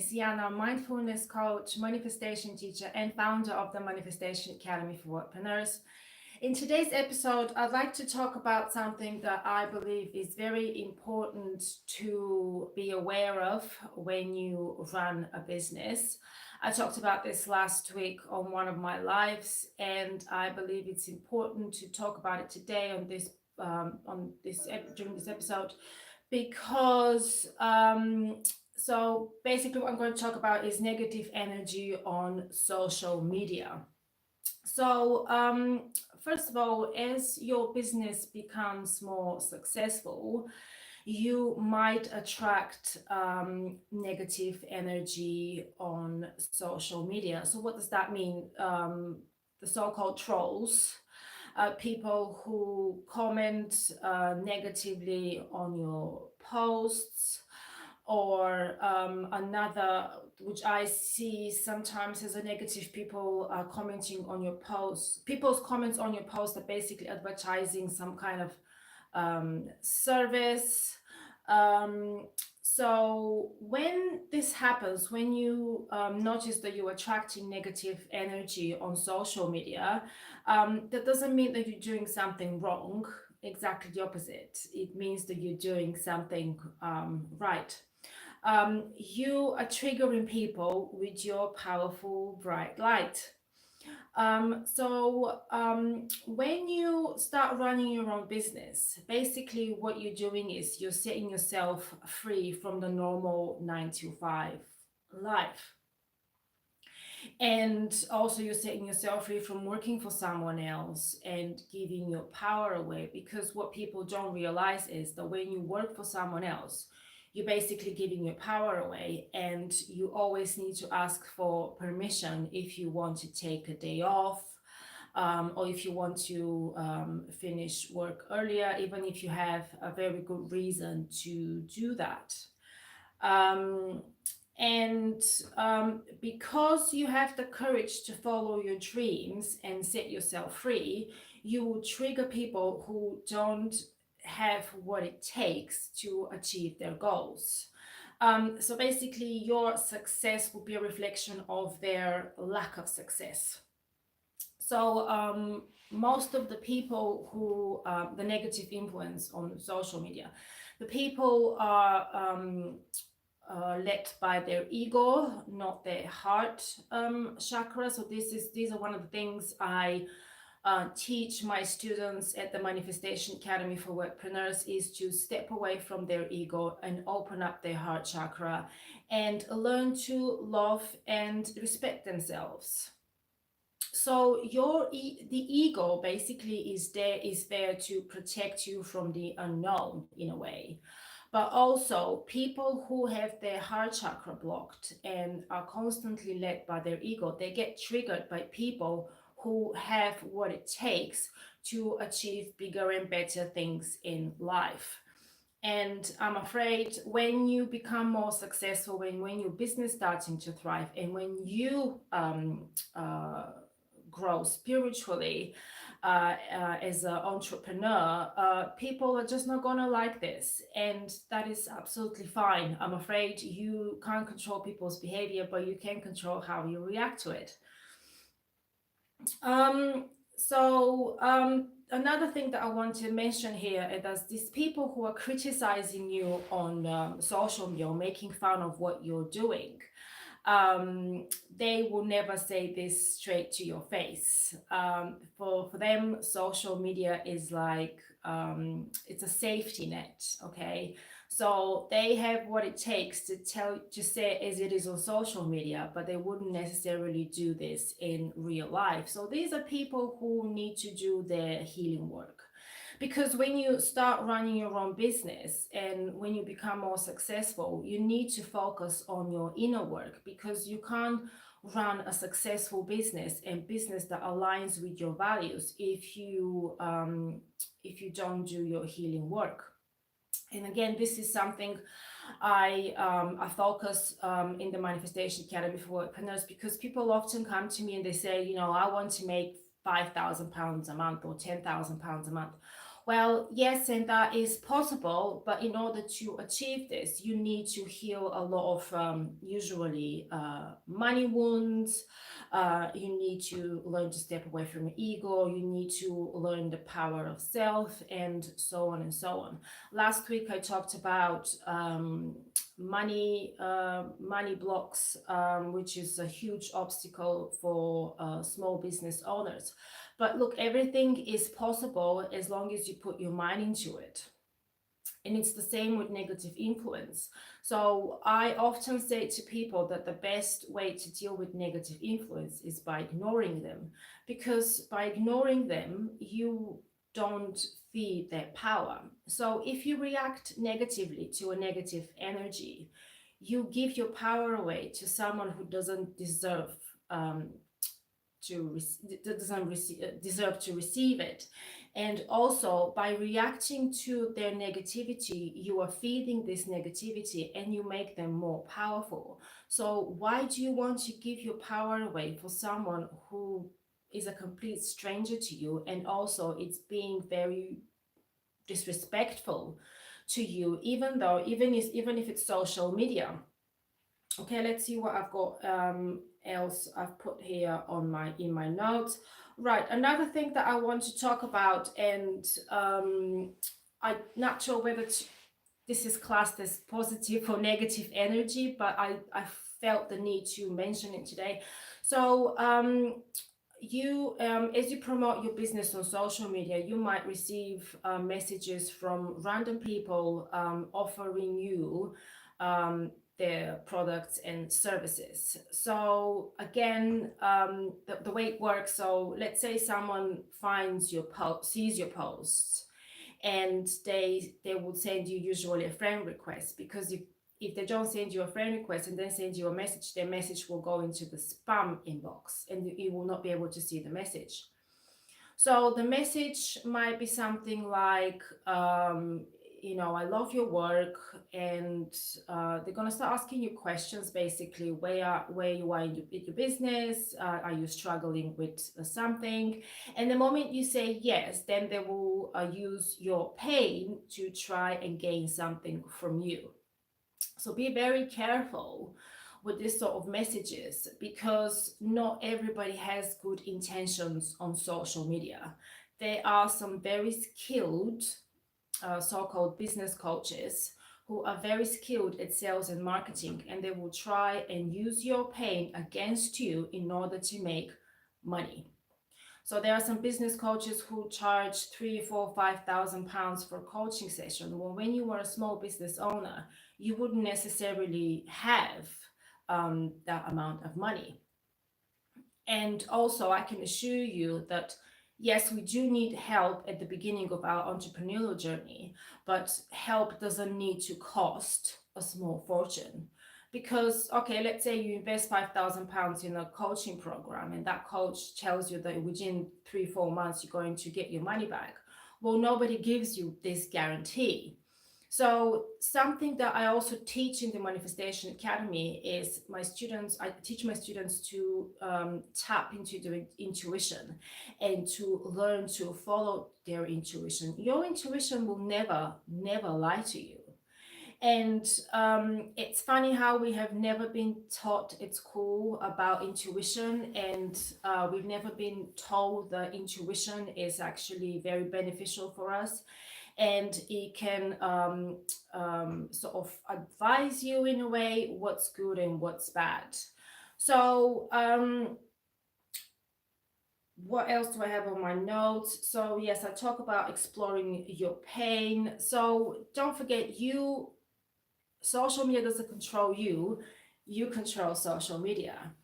is Yana, mindfulness coach, manifestation teacher, and founder of the Manifestation Academy for Wealthpreneurs. In today's episode, I'd like to talk about something that I believe is very important to be aware of when you run a business. I talked about this last week on one of my lives, and I believe it's important to talk about it today during this episode because so basically what I'm going to talk about is negative energy on social media. So first of all, as your business becomes more successful, you might attract negative energy on social media. So what does that mean? The so-called trolls, people who comment negatively on your posts, or another, which I see sometimes as a negative, people are commenting on your posts. People's comments on your posts are basically advertising some kind of service. Um, so when this happens, when you notice that you're attracting negative energy on social media, that doesn't mean that you're doing something wrong. Exactly the opposite. It means that you're doing something right. You are triggering people with your powerful bright light. When you start running your own business, basically what you're doing is you're setting yourself free from the normal 9 to 5 life. And also, you're setting yourself free from working for someone else and giving your power away. Because what people don't realize is that when you work for someone else, you're basically giving your power away, and you always need to ask for permission if you want to take a day off, or if you want to finish work earlier, even if you have a very good reason to do that. Um, and Because you have the courage to follow your dreams and set yourself free, you will trigger people who don't have what it takes to achieve their goals. So basically, your success will be a reflection of their lack of success. So most of the people who, the negative influence on social media, the people are led by their ego, not their heart chakra. So these are one of the things I teach my students at the Manifestation Academy for Wealthpreneurs, is to step away from their ego and open up their heart chakra and learn to love and respect themselves. So the ego basically is there to protect you from the unknown in a way. But also, people who have their heart chakra blocked and are constantly led by their ego, they get triggered by people who have what it takes to achieve bigger and better things in life. And I'm afraid when you become more successful, when your business starting to thrive, and when you grow spiritually as an entrepreneur, people are just not gonna like this, and that is absolutely fine. I'm afraid you can't control people's behavior, but you can control how you react to it. Um, Another thing that I want to mention here is that these people who are criticizing you on social media, making fun of what you're doing, they will never say this straight to your face. For them, social media is like it's a safety net. Okay, so they have what it takes to say as it is on social media, but they wouldn't necessarily do this in real life. So these are people who need to do their healing work. Because when you start running your own business and when you become more successful, you need to focus on your inner work, because you can't run a successful business and business that aligns with your values if you don't do your healing work. And again, this is something I focus in the Manifestation Academy for Wealthpreneurs, because people often come to me and they say, I want to make £5,000 a month or £10,000 a month. Well, yes, and that is possible, but in order to achieve this, you need to heal a lot of usually money wounds. You need to learn to step away from your ego. You need to learn the power of self, and so on and so on. Last week, I talked about money blocks, which is a huge obstacle for small business owners. But look, everything is possible as long as you put your mind into it. And it's the same with negative influence. So I often say to people that the best way to deal with negative influence is by ignoring them. Because by ignoring them, you don't feed their power. So if you react negatively to a negative energy, you give your power away to someone who doesn't deserve um, deserve to receive it. And also, by reacting to their negativity, you are feeding this negativity and you make them more powerful. So why do you want to give your power away for someone who is a complete stranger to you, and also it's being very disrespectful to you, even if it's social media? Okay, let's see what I've got else I've put here on my in my notes. Right, another thing that I want to talk about, and I'm not sure whether this is classed as positive or negative energy, but I felt the need to mention it today. So you as you promote your business on social media, you might receive messages from random people offering you their products and services. So again, the way it works, so let's say someone finds your post, sees your posts, and they would send you usually a friend request, because if they don't send you a friend request and then send you a message, their message will go into the spam inbox and you will not be able to see the message. So the message might be something like, I love your work, and they're gonna start asking you questions, basically where you are in your business. Are you struggling with something? And the moment you say yes, then they will use your pain to try and gain something from you. So be very careful with this sort of messages, because not everybody has good intentions on social media. There are some very skilled so-called business coaches who are very skilled at sales and marketing, and they will try and use your pain against you in order to make money. So there are some business coaches who charge 3, 4, 5,000 pounds for a coaching session. Well, when you are a small business owner, you wouldn't necessarily have that amount of money. And also, I can assure you that yes, we do need help at the beginning of our entrepreneurial journey, but help doesn't need to cost a small fortune. Because, okay, let's say you invest 5,000 pounds in a coaching program, and that coach tells you that within 3, 4 months you're going to get your money back. Well, nobody gives you this guarantee. So something that I also teach in the Manifestation Academy is I teach my students to tap into their intuition and to learn to follow their intuition. Your intuition will never lie to you. And it's funny how we have never been taught at school about intuition, and we've never been told that intuition is actually very beneficial for us, and it can sort of advise you in a way what's good and what's bad. So what else do I have on my notes? So yes, I talk about exploring your pain. So don't forget, social media doesn't control you, you control social media.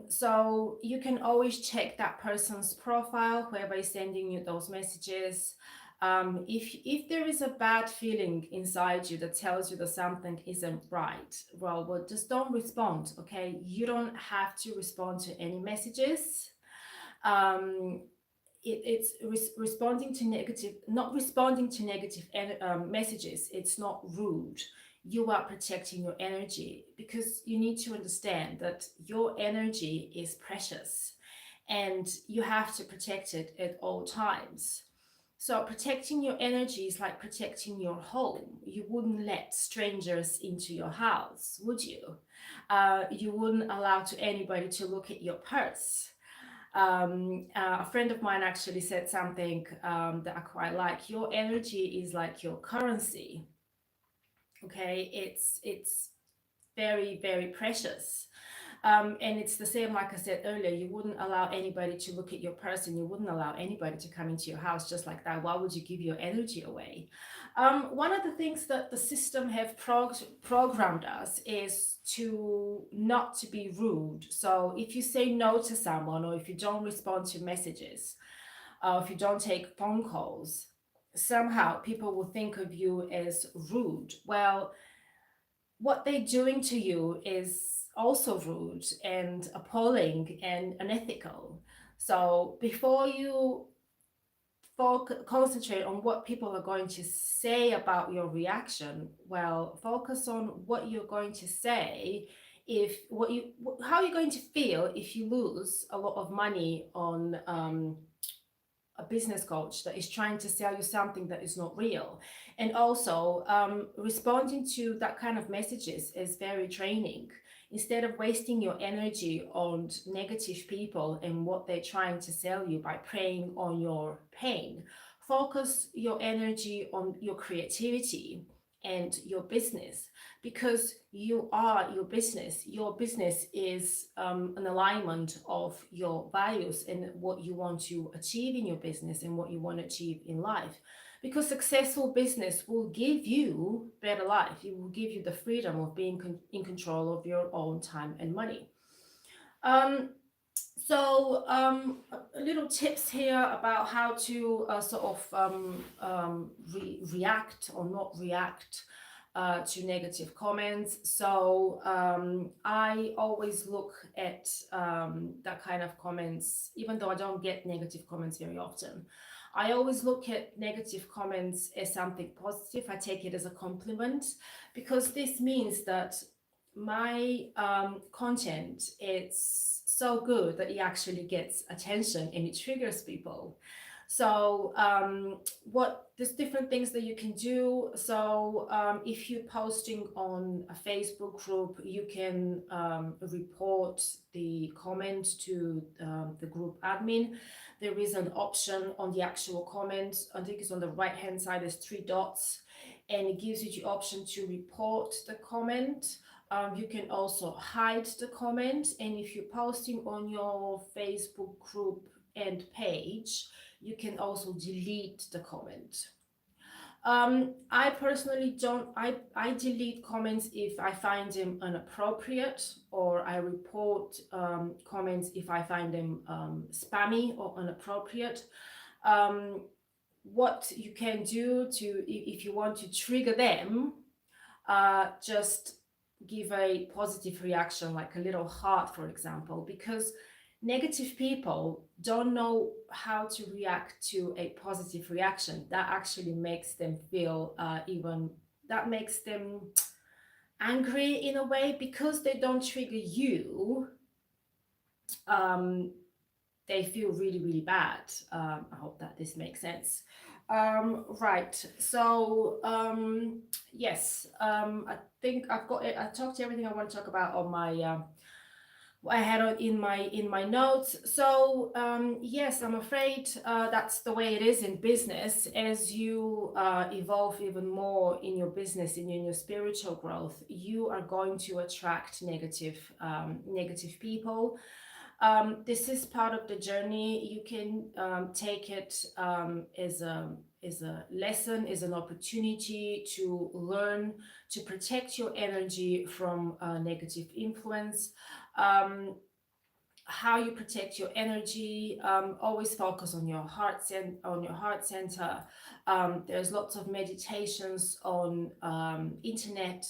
So you can always check that person's profile, whoever is sending you those messages. If there is a bad feeling inside you that tells you that something isn't right, well, just don't respond. Okay, you don't have to respond to any messages. Um, it's responding to negative, not responding to negative messages. It's not rude. You are protecting your energy, because you need to understand that your energy is precious and you have to protect it at all times. So protecting your energy is like protecting your home. You wouldn't let strangers into your house, would you? You wouldn't allow to anybody to look at your purse. A friend of mine actually said something that I quite like. Your energy is like your currency. Okay, it's very, very precious. And it's the same, like I said earlier, you wouldn't allow anybody to look at your person. You wouldn't allow anybody to come into your house just like that. Why would you give your energy away? One of the things that the system have programmed us is to not to be rude. So if you say no to someone, or if you don't respond to messages, or if you don't take phone calls, somehow people will think of you as rude. Well, what they're doing to you is also rude and appalling and unethical. So before you concentrate on what people are going to say about your reaction, well, focus on what you're going to say, if what you how you're going to feel if you lose a lot of money on a business coach that is trying to sell you something that is not real. And also, responding to that kind of messages is very draining. Instead of wasting your energy on negative people and what they're trying to sell you by preying on your pain, focus your energy on your creativity and your business, because you are your business. Your business is an alignment of your values and what you want to achieve in your business and what you want to achieve in life. Because successful business will give you better life. It will give you the freedom of being in control of your own time and money. Um, little tips here about how to sort of react or not react to negative comments. So I always look at that kind of comments, even though I don't get negative comments very often. I always look at negative comments as something positive. I take it as a compliment, because this means that my content, it's so good that it actually gets attention and it triggers people. So what there's different things that you can do. So if you're posting on a Facebook group, you can report the comment to the group admin. There is an option on the actual comment. I think it's on the right hand side. There's three dots, and it gives you the option to report the comment. You can also hide the comment, and if you're posting on your Facebook group and page, you can also delete the comment. I personally don't, I delete comments if I find them inappropriate, or I report comments if I find them spammy or inappropriate. What you can do to, if you want to trigger them, just give a positive reaction, like a little heart, for example, because negative people don't know how to react to a positive reaction. That actually makes them feel that makes them angry in a way, because they don't trigger you. They feel really, really bad. I hope that this makes sense. Right. So, yes, I think I've got it. I talked to everything I want to talk about on my, I had in my notes. So, yes, I'm afraid that's the way it is in business. As you evolve even more in your business and in your spiritual growth, you are going to attract negative people. This is part of the journey. You can take it as a lesson, as an opportunity to learn to protect your energy from negative influence. How you protect your energy, always focus on your heart center. There's lots of meditations on internet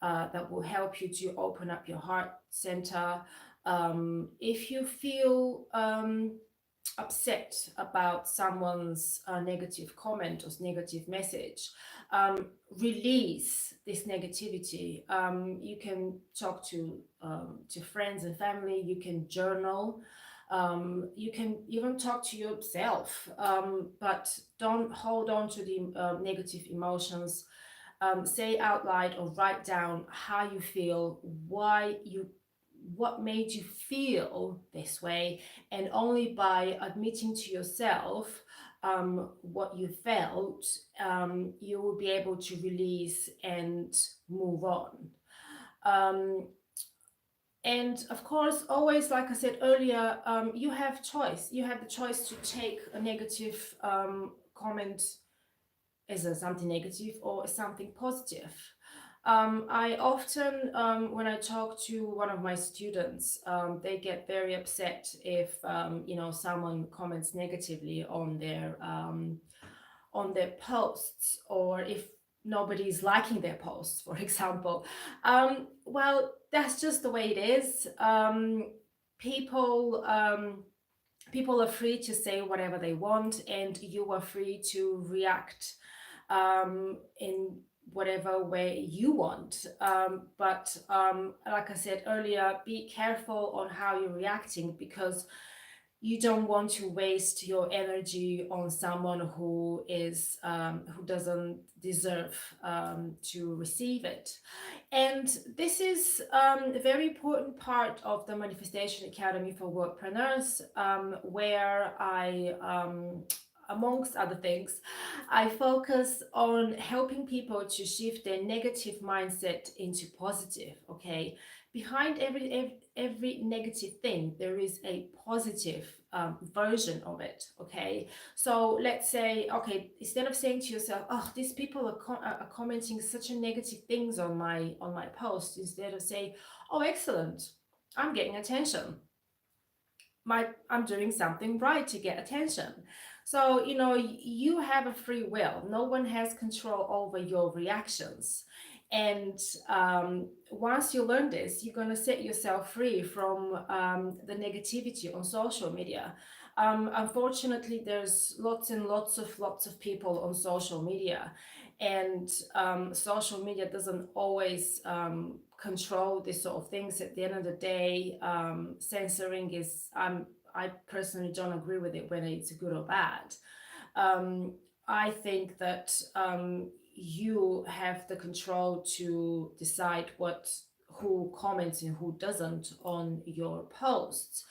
that will help you to open up your heart center. If you feel upset about someone's negative comment or negative message, release this negativity. You can talk to friends and family. You can journal. You can even talk to yourself, but don't hold on to the negative emotions. Say out loud or write down how you feel, what made you feel this way, and only by admitting to yourself what you felt, you will be able to release and move on. Um, and of course, always, like I said earlier, you have choice. You have the choice to take a negative comment as something negative or something positive. I often, when I talk to one of my students, they get very upset if someone comments negatively on their posts, or if nobody's liking their posts, for example. Well, that's just the way it is. People people are free to say whatever they want, and you are free to react in whatever way you want. But like I said earlier, be careful on how you're reacting, because you don't want to waste your energy on someone who doesn't deserve to receive it. And this is a very important part of the Manifestation Academy for Workpreneurs, where amongst other things, I focus on helping people to shift their negative mindset into positive. Okay, behind every negative thing, there is a positive version of it. Okay, so let's say, okay, instead of saying to yourself, oh, these people are commenting such a negative things on my post, instead of saying, oh, excellent, I'm getting attention, I'm doing something right to get attention. So, you have a free will. No one has control over your reactions. And once you learn this, you're going to set yourself free from the negativity on social media. Unfortunately, there's lots and lots of people on social media, and social media doesn't always control this sort of things. At the end of the day, censoring is, I personally don't agree with it, whether it's good or bad. I think that you have the control to decide who comments and who doesn't on your posts,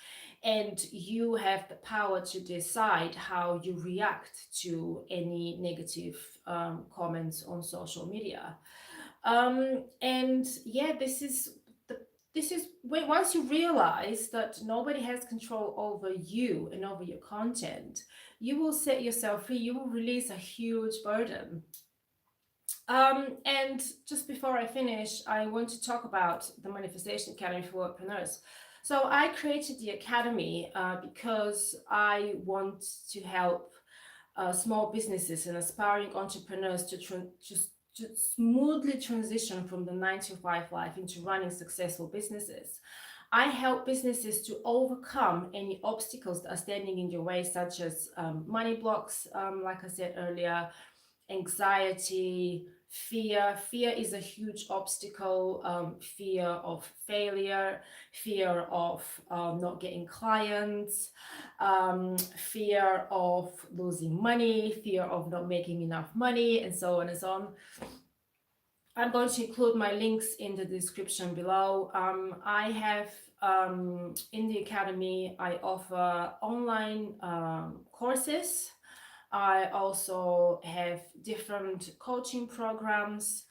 and you have the power to decide how you react to any negative comments on social media. And yeah, this is when, once you realize that nobody has control over you and over your content, you will set yourself free. You will release a huge burden. And just before I finish, I want to talk about the Manifestation Academy for Workpreneurs. So I created the academy because I want to help small businesses and aspiring entrepreneurs to smoothly transition from the 9 to 5 life into running successful businesses. I help businesses to overcome any obstacles that are standing in your way, such as money blocks, like I said earlier, anxiety, fear. Fear is a huge obstacle. Fear of failure, fear of not getting clients, fear of losing money, fear of not making enough money, and so on and so on. I'm going to include my links in the description below. I have in the academy, I offer online courses. I also have different coaching programs.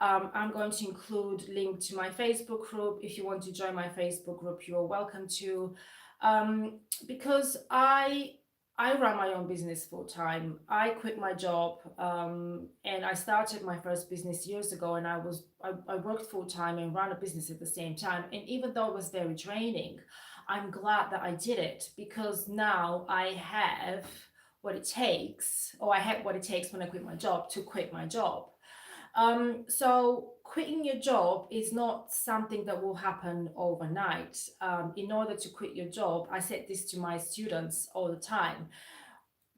I'm going to include link to my Facebook group. If you want to join my Facebook group, you're welcome to. Because I run my own business full time. I quit my job, and I started my first business years ago. And I worked full time and ran a business at the same time. And even though it was very draining, I'm glad that I did it, because now I have what it takes, or I had what it takes when I quit my job to quit my job. So quitting your job is not something that will happen overnight. In order to quit your job, I said this to my students all the time.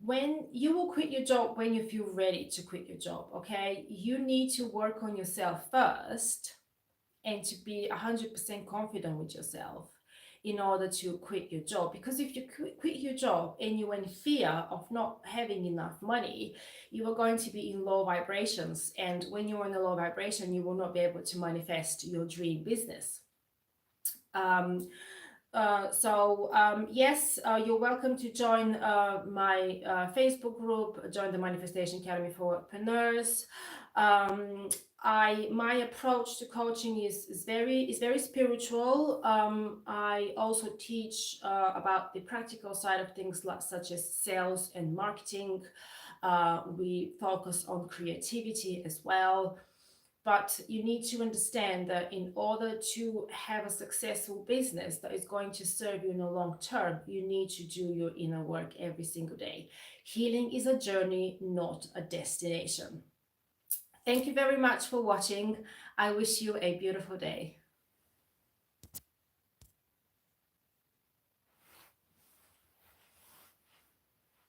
When you will quit your job when you feel ready to quit your job, okay? You need to work on yourself first and to be 100% confident with yourself. in order to quit your job. Because if you quit your job and you're in fear of not having enough money, you are going to be in low vibrations. And when you're in a low vibration, you will not be able to manifest your dream business. Yes, you're welcome to join my Facebook group, join the Manifestation Academy for Wealthpreneurs. My approach to coaching is very spiritual. I also teach about the practical side of things, such as sales and marketing. We focus on creativity as well. But you need to understand that in order to have a successful business that is going to serve you in the long term, you need to do your inner work every single day. Healing is a journey, not a destination. Thank you very much for watching. I wish you a beautiful day.